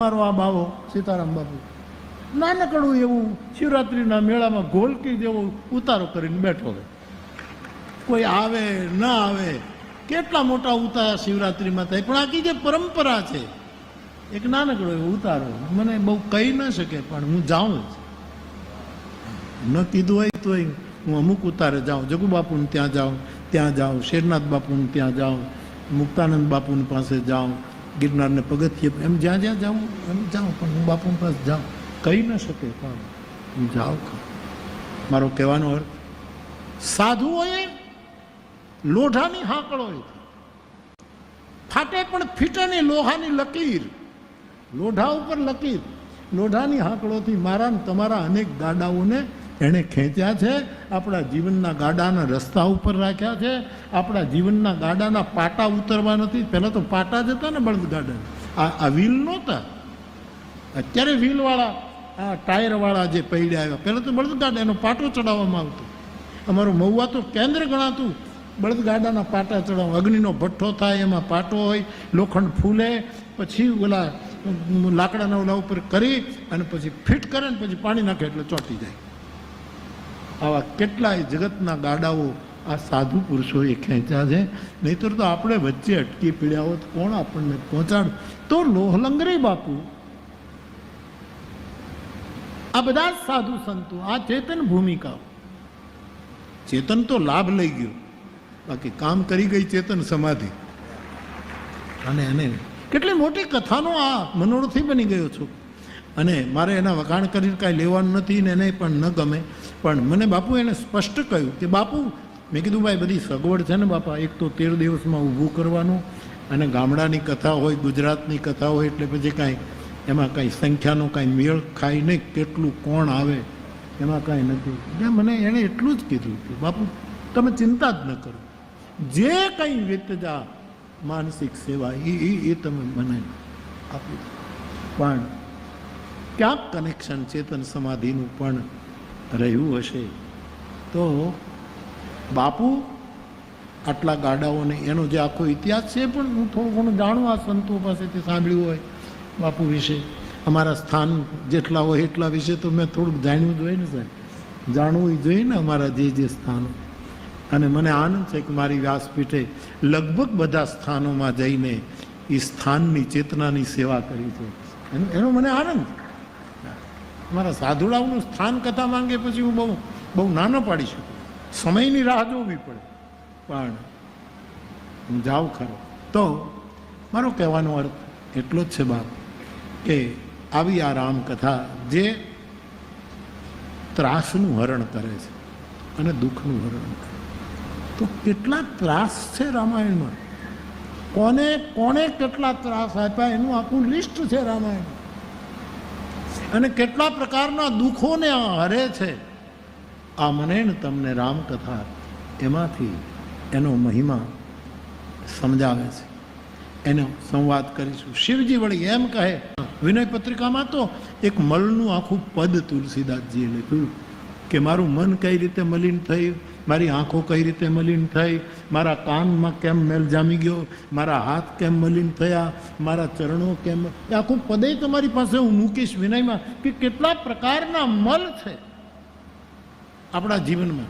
મારો આ બાવો સીતારામ બાપુ નાનકડું એવું શિવરાત્રિના મેળામાં ઘોલકી જેવો ઉતારો કરીને બેઠો હોય. કોઈ આવે ના આવે, કેટલા મોટા ઉતારા શિવરાત્રિમાં થાય, પણ આખી જે પરંપરા છે એક નાનકડો એવો ઉતારો. મને બહુ કહી ન શકે પણ હું જાઉં જ. ન કીધું હોય તો હું અમુક ઉતારે જાઉં. જગુ બાપુને ત્યાં જાઉં, શેરનાથ બાપુને ત્યાં જાઉં, મુક્તાનંદ બાપુની પાસે જાઉં, ગિરનારને પગથિયે, એમ જ્યાં જ્યાં જાઉં એમ જાઉં, પણ હું બાપુની પાસે જાઉં. કહી ન શકે પણ હું જાઉં. મારો કહેવાનો અર્થ, સાધુઓએ લોઢાની હાંકળોય ફાટે પણ ફીટે નહીં લોહાની લકીર, લોઢા ઉપર લકીર. લોઢાની હાંકળોથી મારા ને તમારા અનેક ગાડાઓને એણે ખેંચ્યા છે, આપણા જીવનના ગાડાના રસ્તા ઉપર રાખ્યા છે. આપણા જીવનના ગાડાના પાટા ઉતરવા નથી. પહેલાં તો પાટા જ હતા ને બળદગાડા, આ વ્હીલ નહોતા. અત્યારે વ્હીલવાળા આ ટાયરવાળા જે પૈડ્યા આવ્યા, પહેલાં તો બળદગાડા એનો પાટો ચડાવવામાં આવતો. અમારું મહુવા તો કેન્દ્ર ગણાતું બળદગાડાના પાટા ચડાવવા. અગ્નિનો ભઠ્ઠો થાય, એમાં પાટો હોય, લોખંડ ફૂલે, પછી ઓલા લાકડાના ઓલા ઉપર કરી અને પછી ફિટ કરે ને પછી પાણી નાખે એટલે ચોંટી જાય. આવા કેટલાય જગતના ગાડાઓ આ સાધુ પુરુષોએ ખેંચ્યા છે. નહીંતર તો આપણે વચ્ચે અટકી પીડ્યા હોત કોણ આપણને પહોંચાડ. તો લોહલંગરી બાપુ, આ બધા જ સાધુ સંતો, આ ચેતન ભૂમિકાઓ. ચેતન તો લાભ લઈ ગયો, બાકી કામ કરી ગઈ ચેતન સમાધિ. અને એને કેટલી મોટી કથાનો આ મનોરથી બની ગયો છું. અને મારે એના વખાણ કરીને કાંઈ લેવાનું નથી ને એને પણ ન ગમે. પણ મને બાપુ એને સ્પષ્ટ કહ્યું કે બાપુ, મેં કીધું ભાઈ બધી સગવડ છે ને બાપા, એક તો 13 દિવસમાં ઊભું કરવાનું, અને ગામડાની કથા હોય, ગુજરાતની કથા હોય, એટલે પછી કાંઈ એમાં કાંઈ સંખ્યાનો કાંઈ મેળ ખાય નહીં, કેટલું કોણ આવે એમાં કાંઈ નથી. મને એણે એટલું જ કીધું કે બાપુ તમે ચિંતા જ ન કરો, જે કંઈ વિતજા માનસિક સેવા એ તમે મને આપી. પણ ક્યાંક કનેક્શન ચેતન સમાધિનું પણ રહ્યું હશે. તો બાપુ આટલા ગાડાઓને એનો જે આખો ઇતિહાસ છે પણ હું થોડું ઘણું જાણું, આ સંતો પાસેથી સાંભળ્યું હોય બાપુ વિશે. અમારા સ્થાન જેટલા હોય એટલા વિશે તો મેં થોડુંક જાણ્યું જ હોય ને સાહેબ, જાણવું જોઈએ ને અમારા જે સ્થાનો. અને મને આનંદ છે કે મારી વ્યાસપીઠે લગભગ બધા સ્થાનોમાં જઈને એ સ્થાનની ચેતનાની સેવા કરી છે. એનો મને આનંદ. મારા સાધુડાઓનું સ્થાન કથા માંગે પછી હું બહુ નાનો પાડી શકું, સમયની રાહ જોવી પડે, પણ હું જાઉં ખરો. તો મારો કહેવાનો અર્થ એટલો જ છે બાપ, કે આવી આ રામકથા જે ત્રાસનું હરણ કરે છે અને દુઃખનું હરણ કરે. તો કેટલા ત્રાસ છે રામાયણમાં, કોને કેટલા ત્રાસ આપ્યા એનું આખું લિસ્ટ છે રામાયણ. અને કેટલા પ્રકારના દુઃખોને હરે છે. આ મને ને તમને રામકથા એમાંથી એનો મહિમા સમજાવે છે. એનો સંવાદ કરીશું. શિવજી વળી એમ કહે, વિનય પત્રિકામાં તો એક મલનું આખું પદ તુલસીદાસજીએ લખ્યું કે મારું મન કઈ રીતે મલિન થયું, મારી આંખો કઈ રીતે મલિન થઈ, મારા કાનમાં કેમ મેલ જામી ગયો, મારા હાથ કેમ મલિન થયા, મારા ચરણો કેમ. એ આખું પદે તમારી પાસે હું મૂકીશ વિનયમાં, કે કેટલા પ્રકારના મલ છે આપણા જીવનમાં.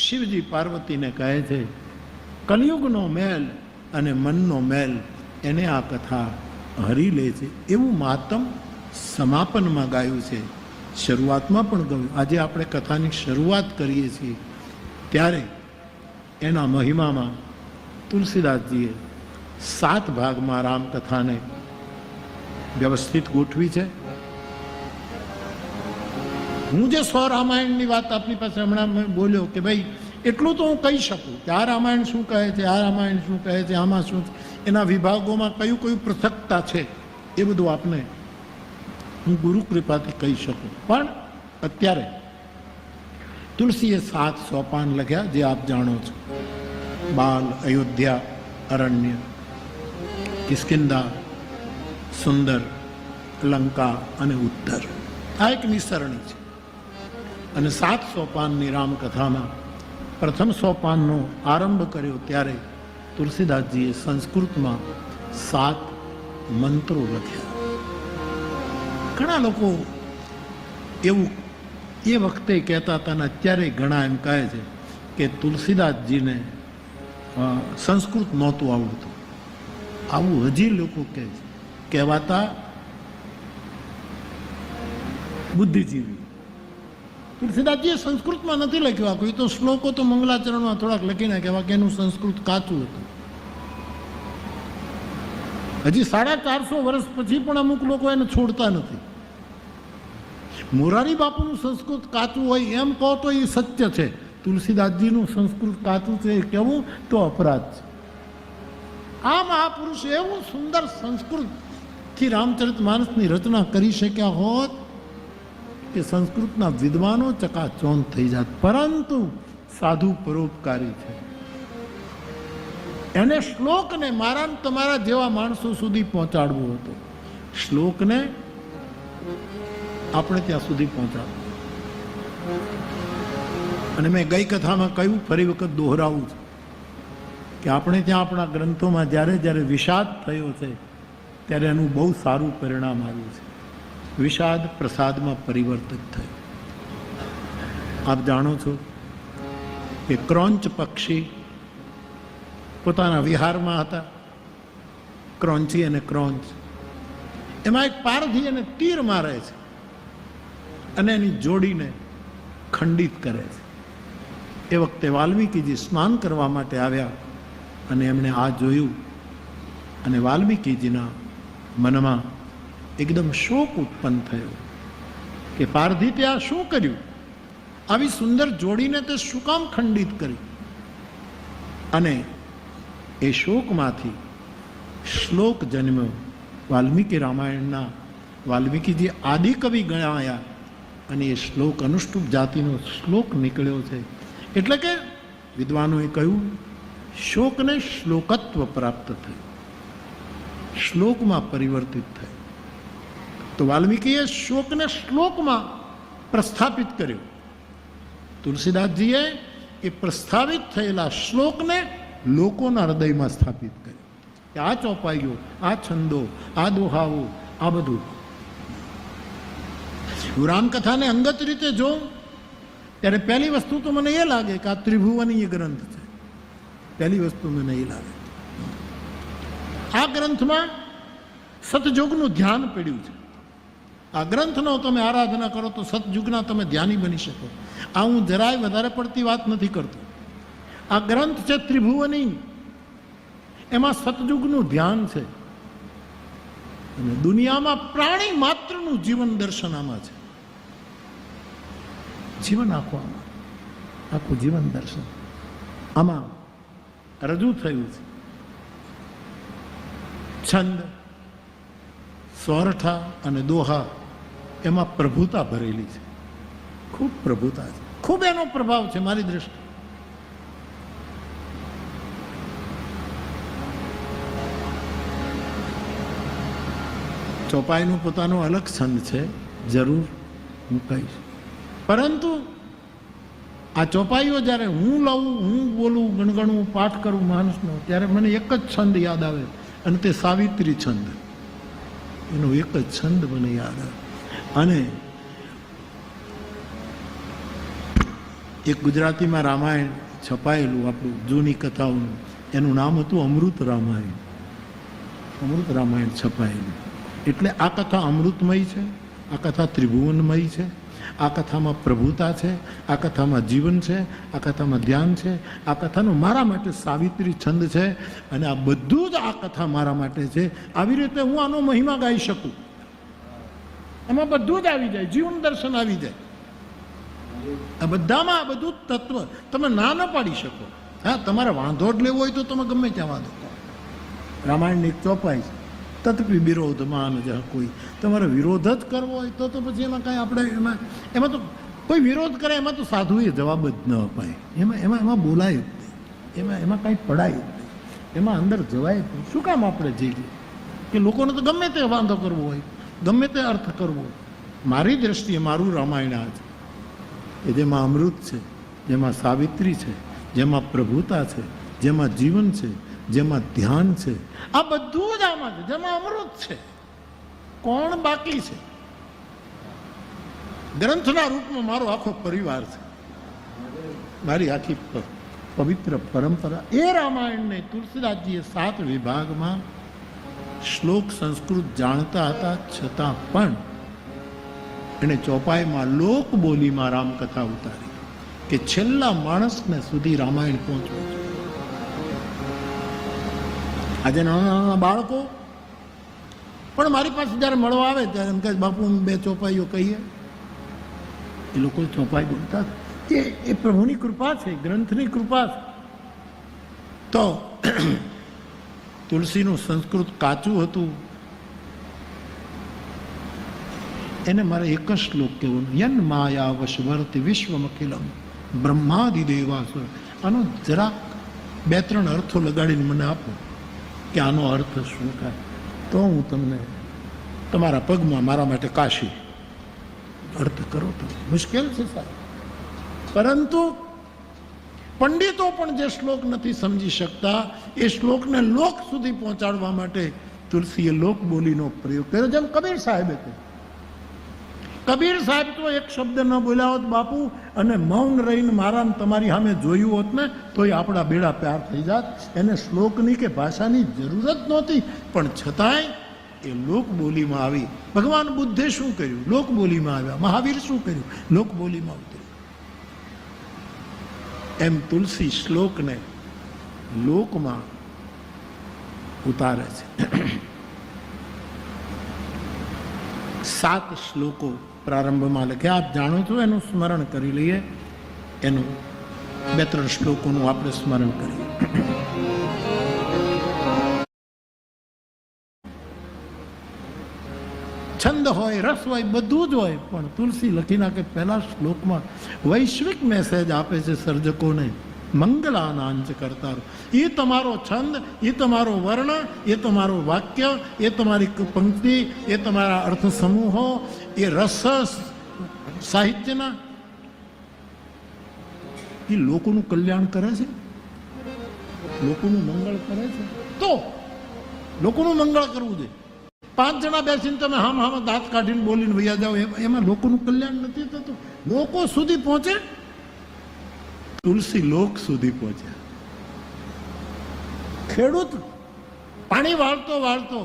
શિવજી પાર્વતીને કહે છે, કલયુગનો મેલ અને મનનો મેલ એને આ કથા હરી લે છે. એવું માતમ સમાપનમાં ગાયું છે, શરૂઆતમાં પણ ગયું. આજે આપણે કથાની શરૂઆત કરીએ છીએ ત્યારે એના મહિમામાં તુલસીદાસજીએ 7 ભાગમાં રામકથાને વ્યવસ્થિત ગોઠવી છે. હું જે 100 રામાયણની વાત આપની પાસે હમણાં બોલ્યો કે ભાઈ એટલું તો હું કહી શકું કે આ રામાયણ શું કહે છે, આ રામાયણ શું કહે છે, આમાં શું, એના વિભાગોમાં કયું પૃથકતા છે, એ બધું આપને હું ગુરુ કૃપાથી કહી શકું. પણ અત્યારે તુલસીએ 7 સોપાન લખ્યા, જે આપ જાણો છો. બાલ, અયોધ્યા, અરણ્ય, કિષ્કિંધા, સુંદર, લંકા અને ઉત્તર. આ એક નિસરણી છે. અને 7 સોપાનની રામકથામાં પ્રથમ સોપાનનો આરંભ કર્યો ત્યારે તુલસીદાસજીએ સંસ્કૃતમાં 7 મંત્રો લખ્યા. ઘણા લોકો એવું એ વખતે કહેતા હતા ને અત્યારે ઘણા એમ કહે છે કે તુલસીદાસજીને સંસ્કૃત નહોતું આવડતું. આવું હજી લોકો કહે છે. કહેવાતા બુદ્ધિજીવી. તુલસીદાસજીએ સંસ્કૃતમાં નથી લખ્યું આખું. એ તો શ્લોકો તો મંગલાચરણમાં થોડાક લખી નાખ્યા, કે એનું સંસ્કૃત કાચું હતું. હજી 450 વર્ષ પછી પણ અમુક લોકો એને છોડતા નથી. મોરારી બાપુનું સંસ્કૃત કાચું હોય એમ કહો તો એ સત્ય છે. તુલસીદાસજીનું સંસ્કૃત કાચું છે એ કહેવું તો અપરાધ છે. આ મહાપુરુષ એવું સુંદર સંસ્કૃતથી રામચરિતમાનસની રચના કરી શક્યા હોત કે સંસ્કૃતના વિદ્વાનો ચકાચોંધ થઈ જાત. પરંતુ સાધુ પરોપકારી છે. એને શ્લોકને મારા તમારા જેવા માણસો સુધી પહોંચાડવો હતો. શ્લોકને આપણે ત્યાં સુધી પહોંચાડવું. અને મેં ગઈ કથામાં કહ્યું, ફરી વખત દોહરાવું છું કે આપણે ત્યાં આપણા ગ્રંથોમાં જ્યારે જ્યારે વિષાદ થયો છે ત્યારે એનું બહુ સારું પરિણામ આવ્યું છે. વિષાદ પ્રસાદમાં પરિવર્તિત થયું. આપ જાણો છો કે ક્રોંચ પક્ષી પોતાના વિહારમાં હતા. ક્રોંચી અને ક્રોંચ, એમાં એક પારધી એને તીર મારે છે અને એની જોડીને ખંડિત કરે છે. એ વખતે વાલ્મીકીજી સ્નાન કરવા માટે આવ્યા અને એમણે આ જોયું અને વાલ્મીકીજીના મનમાં એકદમ શોક ઉત્પન્ન થયો કે પારધી તે આ શું કર્યું? આવી સુંદર જોડીને તે શું કામ ખંડિત કરી? અને એ શોકમાંથી શ્લોક જન્મ્યો. વાલ્મીકી રામાયણના વાલ્મીકીજી આદિકવિ ગણાયા અને એ શ્લોક અનુષ્ટુપ જાતિનો શ્લોક નીકળ્યો છે. એટલે કે વિદ્વાનોએ કહ્યું શોકને શ્લોકત્વ પ્રાપ્ત થયું, શ્લોકમાં પરિવર્તિત થયું. તો વાલ્મીકીએ શોકને શ્લોકમાં પ્રસ્થાપિત કર્યો. તુલસીદાસજીએ એ પ્રસ્થાપિત થયેલા શ્લોકને લોકોના હૃદયમાં સ્થાપિત કર્યો. કે આ ચોપાઈઓ, આ છંદો, આ દોહાઓ, આ બધું. હું રામકથાને અંગત રીતે જોઉં ત્યારે પહેલી વસ્તુ તો મને એ લાગે કે આ ત્રિભુવનીય ગ્રંથ છે. પહેલી વસ્તુ મને એ લાગે આ ગ્રંથમાં સતયુગનું ધ્યાન પડ્યું છે. આ ગ્રંથનો તમે આરાધના કરો તો સતયુગના તમે ધ્યાની બની શકો. આ હું જરાય વધારે પડતી વાત નથી કરતો. આ ગ્રંથ છે ત્રિભુવની, એમાં સતયુગનું ધ્યાન છે. અને દુનિયામાં પ્રાણી માત્રનું જીવન દર્શન આમાં છે. જીવન આખું જીવન દર્શન આમાં રજૂ થયું છે. છંદ, સોરઠા અને દોહા એમાં પ્રભુતા ભરેલી છે. ખૂબ પ્રભુતા છે, ખૂબ એનો પ્રભાવ છે મારી દ્રષ્ટિએ. ચોપાઈનું પોતાનો અલગ છંદ છે, જરૂર હું કહીશ. પરંતુ આ ચોપાઈઓ જ્યારે હું લઉં, હું બોલું, ગણગણું, પાઠ કરું માણસનો, ત્યારે મને એક જ છંદ યાદ આવે અને તે સાવિત્રી છંદ. એનો એક જ છંદ મને યાદ આવે. અને એક ગુજરાતીમાં રામાયણ છપાયેલું આપણું જૂની કથાઓનું, એનું નામ હતું અમૃત રામાયણ. અમૃત રામાયણ છપાયેલું. એટલે આ કથા અમૃતમય છે, આ કથા ત્રિભુવનમય છે, આ કથામાં પ્રભુતા છે, આ કથામાં જીવન છે, આ કથામાં ધ્યાન છે. આ કથાનો મારા માટે સાવિત્રી છંદ છે અને આ બધું જ આ કથા મારા માટે છે. આવી રીતે હું આનો મહિમા ગાઈ શકું. એમાં બધું જ આવી જાય, જીવન દર્શન આવી જાય. આ બધામાં આ બધું તત્વ તમે ના ન પાડી શકો. હા, તમારે વાંધો જ લેવો હોય તો તમે ગમે ત્યાં વાંધો કરો. રામાયણની એક ચોપાઈ છે, તત્વી વિરોધમાં જ કોઈ. તમારે વિરોધ જ કરવો હોય તો પછી એમાં કાંઈ આપણે એમાં તો કોઈ વિરોધ કરે એમાં તો સાધુએ જવાબ જ ન અપાય. એમાં બોલાય જ નહીં, એમાં કાંઈ પડાય જ નહીં, એમાં અંદર જવાય જ નહીં. શું કામ આપણે જઈએ કે લોકોને તો ગમે તે વાંધો કરવો હોય, ગમે તે અર્થ કરવો. મારી દ્રષ્ટિએ મારું રામાયણ આ છે કે જેમાં અમૃત છે, જેમાં સાવિત્રી છે, જેમાં પ્રભુતા છે, જેમાં જીવન છે, જેમાં ધ્યાન છે. આ બધું જ આમાં છે, જેમાં અમૃત છે. કોણ બાકી છે? ગ્રંથના રૂપમાં મારો આખો પરિવાર છે, મારી આખી પવિત્ર પરંપરા. એ રામાયણને તુલસીદાસજીએ 7 વિભાગમાં શ્લોક સંસ્કૃત જાણતા હતા, છતાં પણ એને ચોપાઈમાં લોક બોલીમાં રામકથા ઉતારી કે છેલ્લા માણસને સુધી રામાયણ પહોંચવું છે. આજે નાના નાના બાળકો પણ મારી પાસે જ્યારે મળવા આવે ત્યારે એમ કહે, બાપુ 2 ચોપાઈઓ કહીએ. એ લોકો ચોપાઈ બોલતા, એ પ્રભુની કૃપા છે, ગ્રંથની કૃપા છે. તો તુલસીનું સંસ્કૃત કાચું હતું, એને મારે એક જ શ્લોક કહેવાનો, યન માયા વશવર્તિ વિશ્વમખિલમ બ્રહ્માદિદેવાસુર. આનો જરાક 2-3 અર્થો લગાડીને મને આપો કે આનો અર્થ શું થાય, તો હું તમને તમારા પગમાં મારા માટે કાશી. અર્થ કરો તો મુશ્કેલ છે સાહેબ, પરંતુ પંડિતો પણ જે શ્લોક નથી સમજી શકતા એ શ્લોકને લોક સુધી પહોંચાડવા માટે તુલસીએ લોક બોલીનો પ્રયોગ કર્યો. જેમ કબીર સાહેબે કહ્યું, કબીર સાહેબ તો એક શબ્દ ન બોલ્યા હોત બાપુ, અને મૌન રહીને મારા તમારી સામે જોયું હોત ને તોય આપણા બેડા પાર થઈ જાત. એને શ્લોકની કે ભાષાની જરૂર જ નહોતી, પણ છતાંય એ લોક બોલીમાં આવી. ભગવાન બુદ્ધે શું કર્યું? લોક બોલીમાં આવ્યા. મહાવીર શું કર્યું? લોક બોલીમાં ઉતર્યું. એમ તુલસી શ્લોકને લોકમાં ઉતારે છે. 7 શ્લોકો પ્રારંભમાં લખ્યા. આપ જાણો છો, એનું સ્મરણ કરી લઈએ. એનું 2-3 શ્લોકોનું આપણે સ્મરણ કરીએ. છંદ હોય, રસ હોય, બધું જ હોય, પણ તુલસી લખી નાખે પહેલા શ્લોકમાં વૈશ્વિક મેસેજ આપે છે સર્જકોને, મંગલાનાંચ કરતા. એ તમારો છંદ, એ તમારો વર્ણ, એ તમારો વાક્ય, એ તમારી પંક્તિ, એ તમારા અર્થ સમૂહો, એ રસ સાહિત્યના, એ લોકોનું કલ્યાણ કરે છે, લોકોનું મંગળ કરે છે. તો લોકોનું મંગળ કરવું જોઈએ. 5 જણા બેસીને તમે હામ દાંત કાઢીને બોલીને વૈયા જાઓ, એમાં લોકોનું કલ્યાણ નથી થતું. લોકો સુધી પહોંચે, તુલસી લોક સુધી પહોંચ્યા. ખેડૂત પાણી વાળતો વાળતો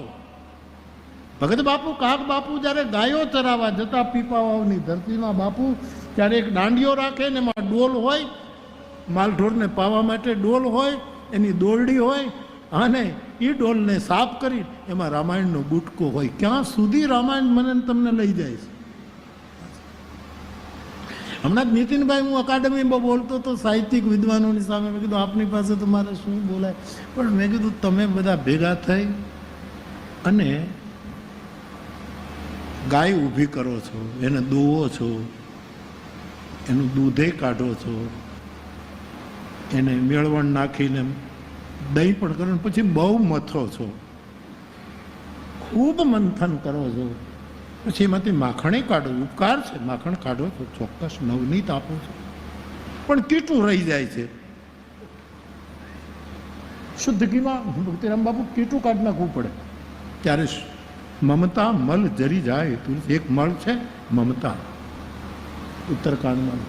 ભગત બાપુ, કાગ બાપુ જ્યારે ગાયો ચરાવવા જતા પીપાવાવની ધરતીમાં બાપુ, ત્યારે એક દાંડીઓ રાખે ને એમાં ડોલ હોય, માલઢોરને પાવા માટે ડોલ હોય, એની દોરડી હોય, અને એ ડોલને સાફ કરી એમાં રામાયણનો ગુટકો હોય. ક્યાં સુધી રામાયણ મને તમને લઈ જાય છે. હમણાં જ નીતિનભાઈ, હું અકાદમીમાં બોલતો તો સાહિત્યિક વિદ્વાનોની સામે, મેં કીધું આપની પાસે તો મારે શું બોલાય, પણ મેં કીધું તમે બધા ભેગા થઈ અને ગાય ઊભી કરો છો, એને દોવો છો, એનું દૂધે કાઢો છો, એને મેળવણ નાખીને દહીં પણ કરો, પછી બહુ મથો છો, ખૂબ મંથન કરો છો, પછી એમાંથી માખણે કાઢો. ઉપકાર છે, માખણ કાઢો તો ચોક્કસ નવનીત આપો છો, પણ કીટું રહી જાય છે. શુદ્ધ ઘીમાં ભક્તિરામ બાપુ કીટું કાઢી નાખવું પડે, ત્યારે મમતા મલ જરી જાય. એક મળ છે મમતા, ઉત્તરકાંડમાં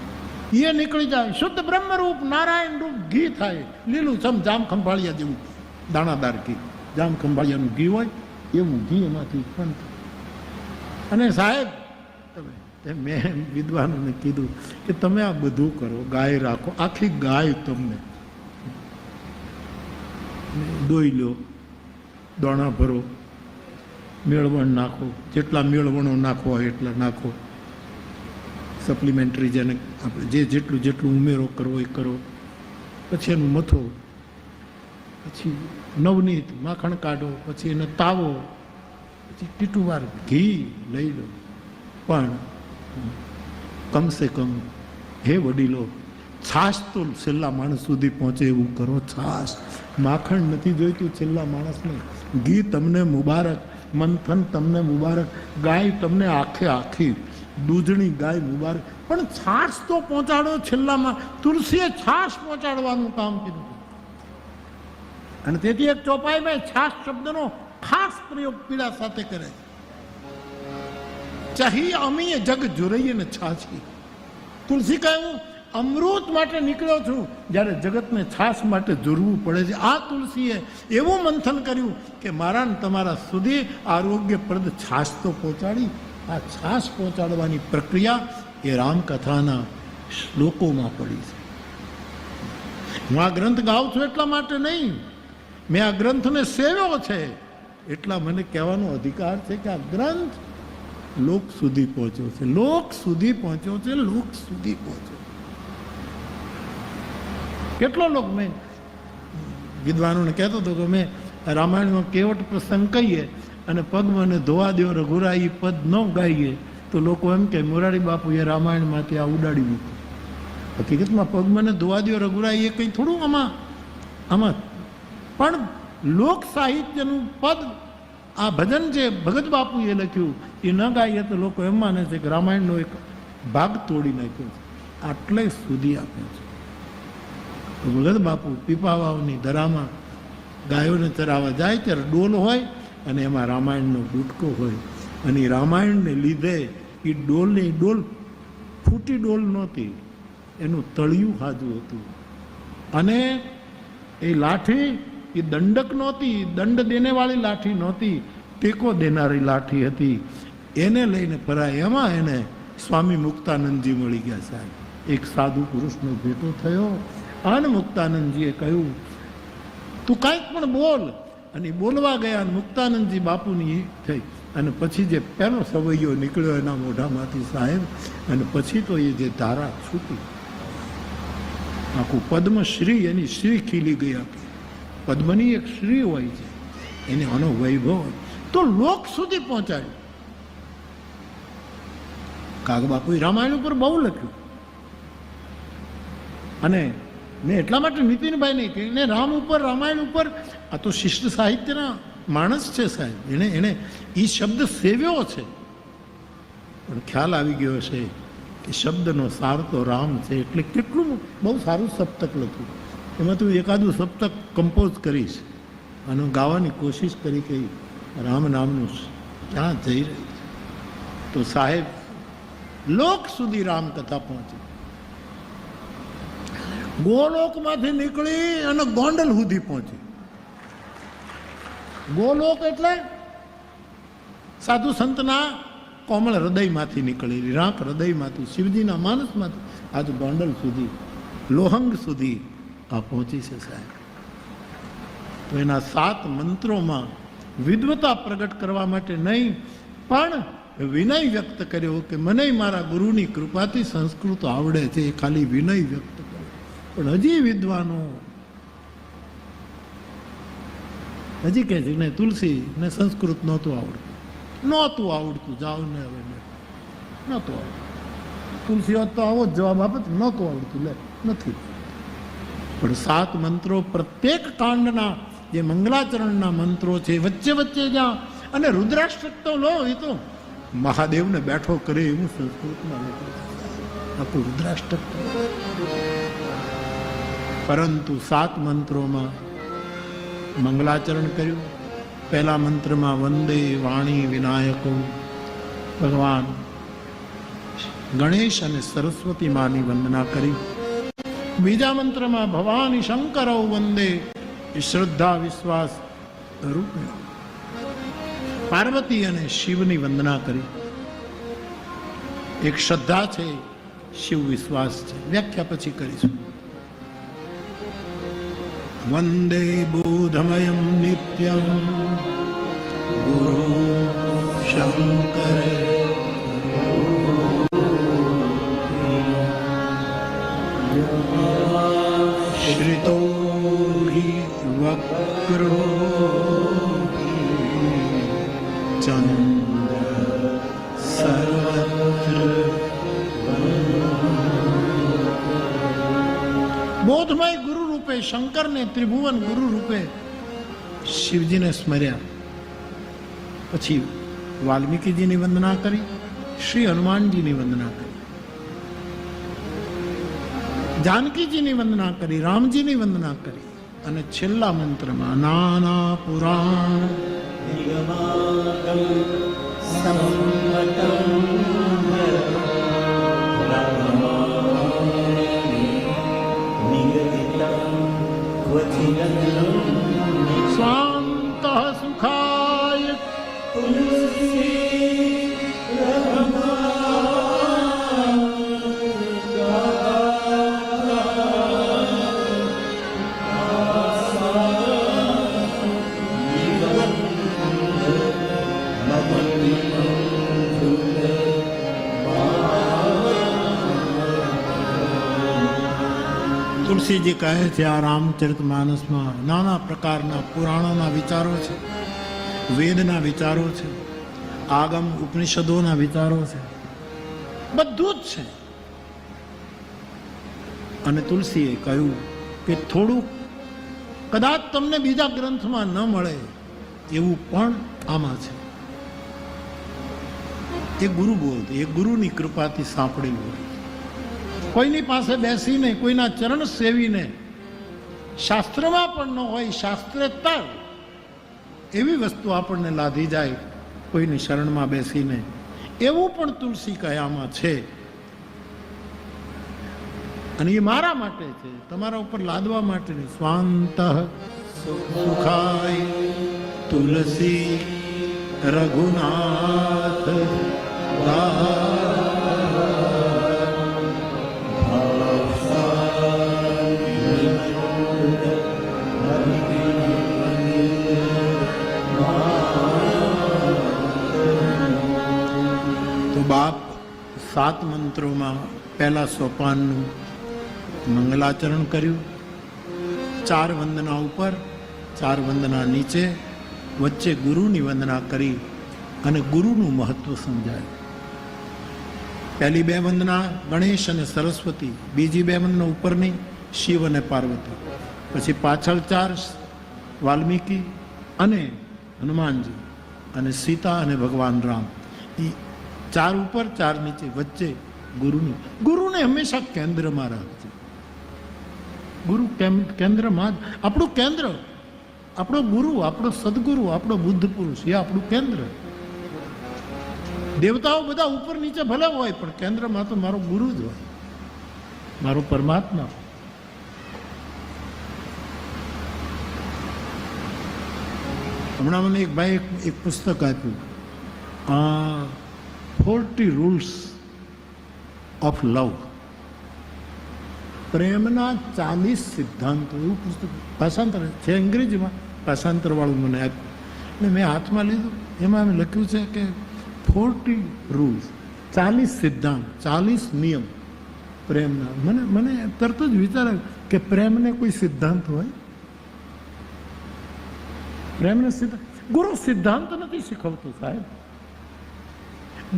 એ નીકળી જાય. શુદ્ધ બ્રહ્મરૂપ નારાયણ રૂપ ઘી થાય, લીલું છમ જામ ખંભાળિયા જેવું દાણાદાર ઘી, જામ ખંભાળિયાનું ઘી હોય એવું ઘી એમાંથી ઉત્પન્ન થાય. અને સાહેબ, મેં વિદ્વાનોને કીધું કે તમે આ બધું કરો, ગાય રાખો, આખી ગાય તમને દોઈ લો, દોણા ભરો, મેળવણ નાખો, જેટલા મેળવણો નાખવા હોય એટલા નાખો, સપ્લિમેન્ટરી જેને આપણે જેટલું જેટલું ઉમેરો કરવો એ કરો, પછી એનું મથો, પછી નવનીત માખણ કાઢો, પછી એને તાવો, પછી ટીટુવાર ઘી લઈ લો. પણ કમસે કમ હે વડીલો, છાશ તો છેલ્લા માણસ સુધી પહોંચે એવું કરો. છાશ, માખણ નથી જોઈતું છેલ્લા માણસને. ઘી તમને મુબારક, મંથન તમને મુબારક, ગાય તમને આખે આખી દૂધણી ગાય મુબારક, પણ છાશ તો પહોંચાડો છેલ્લામાં. તુલસીએ છાશ પહોંચાડવાનું કામ કીધું. અને તેથી એક ચોપાઈમાં છાશ શબ્દનો ખાસ પ્રયોગ પીડા સાથે કરે. ચાહી અમીએ જગ જોરઈએ ને છાછી. તુલસી કહે હું અમૃત માટે નીકળ્યો છું, જ્યારે જગતને છાશ માટે જોરવું પડે છે. આ તુલસીએ એવું મંથન કર્યું કે મારા ને તમારા સુધી આરોગ્યપ્રદ છાશ તો પહોંચાડી. આ છાશ પહોંચાડવાની પ્રક્રિયા એ રામકથાના શ્લોકોમાં પડી છે. હું આ ગ્રંથ ગાઉં છું એટલા માટે નહીં, મેં આ ગ્રંથને સેવ્યો છે એટલા મને કહેવાનો અધિકાર છે કે આ ગ્રંથ લોક સુધી પહોંચ્યો છે, લોક સુધી પહોંચ્યો છે, લોક સુધી પહોંચ્યો. કેટલો લોક, મેં વિદ્વાનોને કહેતો હતો કે મેં રામાયણમાં કેવટ પ્રસંગ કહીએ અને પગ મને ધોવા દો રઘુરા એ પદ ન ગાઈએ તો લોકો એમ કે મોરારી બાપુએ રામાયણમાંથી આ ઉડાડી મૂક્યું. હકીકતમાં પગ મને ધોવા દો રઘુરા એ કંઈ થોડું આમાં પણ લોક સાહિત્યનું પદ આ ભજન જે ભગત બાપુએ લખ્યું એ ન ગાઈએ તો લોકો એમ માને છે કે રામાયણનો એક ભાગ તોડી નાખ્યો છે. આટલે સુધી આપ્યો છે. તો ભગત બાપુ પીપાવાવની દરામાં ગાયોને ચરાવવા જાય ત્યારે ડોલ હોય અને એમાં રામાયણનો ગુટકો હોય અને એ રામાયણને લીધે એ ડોલ ફૂટી ડોલ નહોતી, એનું તળિયું હાજું હતું. અને એ લાઠી એ દંડક નહોતી, દંડ દેનેવાળી લાઠી નહોતી, ટેકો દેનારી લાઠી હતી. એને લઈને ફરાય. એમાં એને સ્વામી મુક્તાનંદજી મળી ગયા. સાહેબ એક સાધુ પુરુષનો ભેટો થયો અને મુક્તાનંદજીએ કહ્યું તું કાંઈક પણ બોલ. અને બોલવા ગયા અને મુક્તાનંદજી બાપુની થઈ. અને પછી જે પહેલો સવૈયો નીકળ્યો એના મોઢામાંથી સાહેબ, અને પછી તો એ જે ધારા છૂટી, આખું પદ્મશ્રી, એની શ્રી ખીલી ગઈ. આખી પદ્મની એક શ્રી હોય છે, એને આનો વૈભવ તો લોક સુધી પહોંચાડ્યું. કાગબાપુએ રામાયણ ઉપર બહુ લખ્યું. અને મેં એટલા માટે નીતિનભાઈ નહીં કે એને રામ ઉપર, રામાયણ ઉપર, આ તો શિષ્ટ સાહિત્યના માણસ છે સાહેબ, એને એ શબ્દ સેવ્યો છે. પણ ખ્યાલ આવી ગયો છે કે શબ્દનો સાર તો રામ છે, એટલે કેટલું બહુ સારું સપ્તક લખ્યું. એમાં તું એકાદું સપ્તક કમ્પોઝ કરીશ અને ગાવાની કોશિશ કરી કે રામ નામનું ક્યાં જઈ રહી છે. તો સાહેબ લોક સુધી રામકથા પહોંચી. ગોલોકમાંથી નીકળી અને ગોંડલ સુધી પહોંચી. ગોલોક એટલે સાધુ સંતના કોમળ હૃદયમાંથી નીકળેલી, રાખ હૃદયમાંથી, શિવજીના માનસમાંથી આજ ગોંડલ સુધી, લોહંગ સુધી આ પહોંચી છે સાહેબ. તો એના 7 મંત્રોમાં વિદ્વતા પ્રગટ કરવા માટે નહીં પણ વિનય વ્યક્ત કર્યો કે મને મારા ગુરુની કૃપાથી સંસ્કૃત આવડે છે. એ ખાલી વિનય વ્યક્ત કર્યો. પણ હજી વિદ્વાનો હજી કહે છે ને તુલસી ને સંસ્કૃત નહોતું આવડતું. જાઓ ને હવે નહોતું આવડતું. તુલસી હોત તો આવો જ જવાબ આપત, નહોતું આવડતું. લે નથી. પણ 7 મંત્રો પ્રત્યેક કાંડના જે મંગલાચરણના મંત્રો છે વચ્ચે વચ્ચે જ્યાં, અને રુદ્રાષ્ટક તો લો, એ તો મહાદેવને બેઠો કરે એવું સંસ્કૃતમાં આખું રુદ્રાષ્ટક. પરંતુ 7 મંત્રોમાં મંગલાચરણ કર્યું. પહેલા મંત્રમાં વંદે વાણી વિનાયકો, ભગવાન ગણેશ અને સરસ્વતી માની વંદના કરી. બીજા મંત્રમાં ભવાની શંકરો વંદે, શ્રદ્ધા વિશ્વાસ રૂપે પાર્વતી અને શિવની વંદના કરી. એક શ્રદ્ધા છે, શિવ વિશ્વાસ છે. વ્યાખ્યા પછી કરીશું. વંદે બોધમયમ નિત્યમ ગુરુ શંકર શ્રિતો વક્રો ચંદ્ર સર્વત્ર. બોધમય ગુરુ રૂપે શંકરને, ત્રિભુવન ગુરુ રૂપે શિવજીને સ્મર્યા. પછી વાલ્મીકીજીની વંદના કરી, શ્રી હનુમાનજીની વંદના કરી, જાનકીજીની વંદના કરી, રામજીની વંદના કરી. અને છેલ્લા મંત્રમાં નાના પુરાણ સ્વાંત સુખાય તુલસીજી કહે છે આ રામચરિતમાનસમાં નાના પ્રકારના પુરાણોના વિચારો છે, વેદના વિચારો છે, આગમ ઉપનિષદોના વિચારો છે, બધું જ છે. અને તુલસીએ કહ્યું કે થોડુંક કદાચ તમને બીજા ગ્રંથમાં ન મળે એવું પણ આમાં છે. એ ગુરુ બોલતો, એ ગુરુની કૃપાથી સાંભળેલું. કોઈની પાસે બેસીને કોઈના ચરણ સેવીને શાસ્ત્રમાં પણ ન હોય શાસ્ત્રેતર એવી વસ્તુ આપણને લાધી જાય કોઈની શરણમાં બેસીને, એવું પણ તુલસી કયામાં છે. અને એ મારા માટે છે, તમારા ઉપર લાદવા માટે નહીં. સ્વાંત સુખાય તુલસી રઘુનાથ બાપ 7 મંત્રોમાં પહેલા સોપાનનું મંગલાચરણ કર્યું. 4 વંદના ઉપર, 4 વંદના નીચે, વચ્ચે ગુરુની વંદના કરી અને ગુરુનું મહત્વ સમજાયું. પહેલી 2 વંદના ગણેશ અને સરસ્વતી, બીજી 2 વંદના ઉપરની શિવ અને પાર્વતી, પછી પાછળ 4 વાલ્મીકી અને હનુમાનજી અને સીતા અને ભગવાન રામ. 4 ઉપર 4 નીચે, વચ્ચે ગુરુને હંમેશા કેન્દ્રમાં રાખજો. ગુરુ કેન્દ્રમાં જ આપણું કેન્દ્ર, આપણો ગુરુ, આપણો સદગુરુ, આપણો બુદ્ધ પુરુષ, એ આપણું કેન્દ્ર. દેવતાઓ બધા ઉપર નીચે ભલે હોય પણ કેન્દ્રમાં તો મારો ગુરુ જ હોય, મારો પરમાત્મા. હમણાં મને એક ભાઈ એક પુસ્તક આપ્યું, 40 રૂલ્સ ઓફ લવ, પ્રેમના 40 સિદ્ધાંતો, એવું પુસ્તક ભાષાંતર છે અંગ્રેજીમાં, ભાષાંતર વાળું મને આપ્યું અને મેં હાથમાં લીધું. એમાં મેં લખ્યું છે કે 40 રૂલ્સ, 40 સિદ્ધાંત, 40 નિયમ પ્રેમના. મને તરત જ વિચાર આવ્યો કે પ્રેમને કોઈ સિદ્ધાંત હોય? પ્રેમને સિદ્ધાંત, ગુરુ સિદ્ધાંત નથી શીખવતો સાહેબ.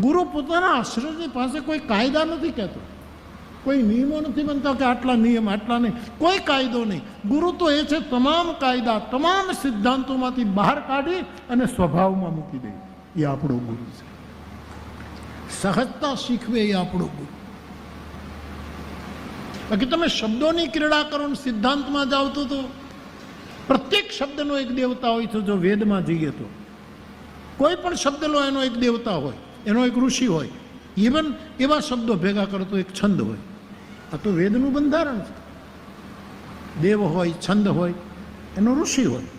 ગુરુ પોતાના આશ્રયની પાસે કોઈ કાયદા નથી કહેતો, કોઈ નિયમો નથી બનતા કે આટલા નિયમ, આટલા નહીં, કોઈ કાયદો નહીં. ગુરુ તો એ છે તમામ કાયદા, તમામ સિદ્ધાંતોમાંથી બહાર કાઢી અને સ્વભાવમાં મૂકી દે. એ આપણો ગુરુ છે. સહજતા શીખવે એ આપણો ગુરુ. બાકી તમે શબ્દોની ક્રીડા કરો ને સિદ્ધાંતમાં જાઓ તો પ્રત્યેક શબ્દનો એક દેવતા હોય છે. જો વેદમાં જઈએ તો કોઈ પણ શબ્દ લો એનો એક દેવતા હોય, એનો એક ઋષિ હોય. ઇવન એવા શબ્દો ભેગા કરો તો એક છંદ હોય. આ તો વેદનું બંધારણ છે. દેવ હોય, છંદ હોય, એનો ઋષિ હોય.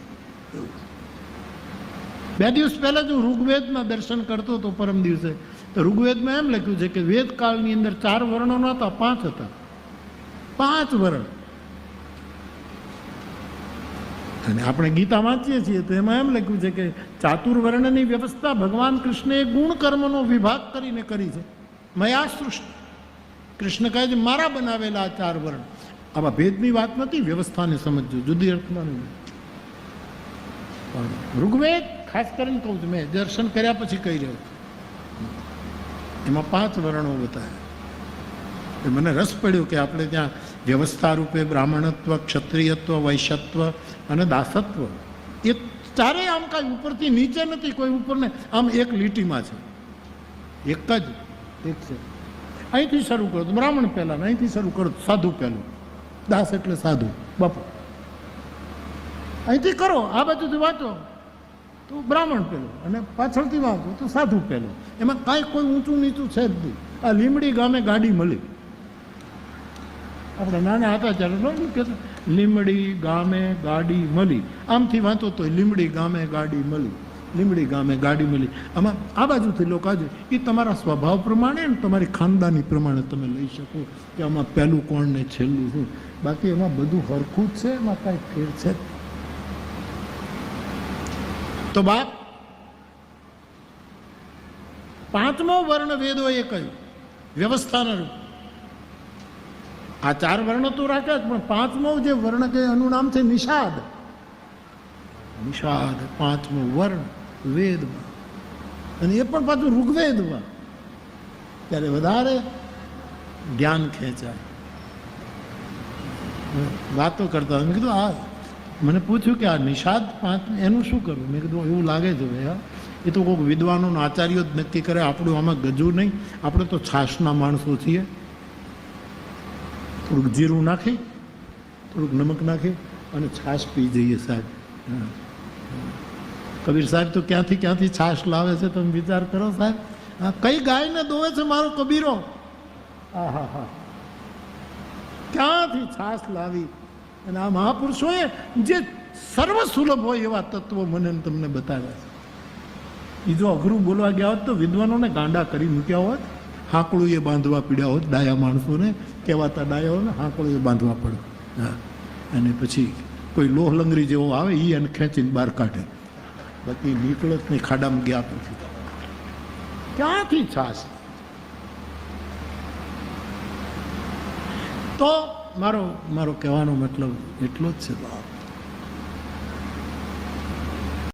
2 દિવસ પહેલા જ હું ઋગ્વેદના દર્શન કરતો હતો પરમ દિવસે, તો ઋગ્વેદમાં એમ લખ્યું છે કે વેદકાળની અંદર 4 વર્ણો નહોતા, 5 હતા. 5 વર્ણ. અને આપણે ગીતા વાંચીએ છીએ તો એમાં એમ લખ્યું છે કે ચાતુર્વર્ણની વ્યવસ્થા ભગવાન કૃષ્ણએ ગુણ કર્મનો વિભાગ કરીને કરી છે. મયા સૃષ્ટિ, કૃષ્ણ કહે છે મારા બનાવેલા 4 વર્ણ. આવા ભેદની વાત નથી, વ્યવસ્થાને સમજજો, જુદી અર્થમાં નહીં. ઋગ્વેદ ખાસ કરીને કહું છું, મેં દર્શન કર્યા પછી કહી રહ્યો છું, એમાં 5 વર્ણો બતાવ્યા. મને રસ પડ્યો કે આપણે ત્યાં વ્યવસ્થા રૂપે બ્રાહ્મણત્વ, ક્ષત્રિયત્વ, વૈશ્યત્વ અને દાસત્વ, એ ચારેય આમ કાંઈ ઉપરથી નીચે નથી, કોઈ ઉપરને આમ એક લીટીમાં છે, એક જ એક છે. અહીંથી શરૂ કરો તો બ્રાહ્મણ પહેલા, અહીંથી શરૂ કરો તો સાધુ પહેલું, દાસ એટલે સાધુ બાપુ. અહીંથી કરો, આ બાજુથી વાંચો તો બ્રાહ્મણ પહેલું, અને પાછળથી વાંચો તો સાધુ પહેલું. એમાં કાંઈ કોઈ ઊંચું નીચું છે જ નહીં. આ લીમડી ગામે ગાડી મળી, આપણે નાના હતા ત્યારે લીમડી ગામે ગાડી મળી, આમથી વાંચો તો લીમડી ગામે ગાડી મળી, લીમડી ગામે ગાડી મળી. આમાં આ બાજુથી લોકો આજે એ તમારા સ્વભાવ પ્રમાણે ને તમારી ખાનદાની પ્રમાણે તમે લઈ શકો કે આમાં પહેલું કોણ ને છેલ્લું શું. બાકી એમાં બધું હરખું જ છે, એમાં કાંઈ ફેર છે. તો બાપ પાંચમો વર્ણ વેદોએ કહ્યું વ્યવસ્થાના રૂપ. આ ચાર વર્ણ તો રાખ્યા જ, પણ પાંચમો જે વર્ણ કે એનું નામ છે નિષાદ. નિષાદ પાંચમો વર્ણ વેદમાં, અને એ પણ પાછું ઋગ્વેદમાં. ત્યારે વધારે જ્ઞાન ખેંચાય. વાતો કરતા મેં કીધું આ મને પૂછ્યું કે આ નિષાદ પાંચ એનું શું કરવું. મેં કીધું એવું લાગે છે ભાઈ, એ તો કોઈક વિદ્વાનો આચાર્યો જ નક્કી કરે, આપણું આમાં ગજું નહીં. આપણે તો છાશના માણસો છીએ. થોડુંક જીરું નાખી, થોડુંક નમક નાખી અને છાશ પી જઈએ સાહેબ. કબીર સાહેબ તો ક્યાંથી ક્યાંથી છાશ લાવે છે તમે વિચાર કરો સાહેબ. હા, કઈ ગાયને દોવે છે મારો કબીરો. હા હા હા, ક્યાંથી છાશ લાવી. અને આ મહાપુરુષોએ જે સર્વ સુલભ હોય એવા તત્વો મને તમને બતાવ્યા છે. એ જો અઘરું બોલવા ગયા હોત તો વિદ્વાનોને ગાંડા કરી મૂક્યા હોત. હાંકળું એ બાંધવા પીડ્યા હોત ડાયા માણસોને, કહેવાતા ડાયાઓને હાંકળું એ બાંધવા પડે. હા, અને પછી કોઈ લોહ લંગરી જેવો આવે એ એને ખેંચીને બહાર કાઢે. બાકી નીકળત નહીં, ખાડામાં ગયા પછી ક્યાંથી છાશ. તો મારો કહેવાનો મતલબ એટલો જ છે.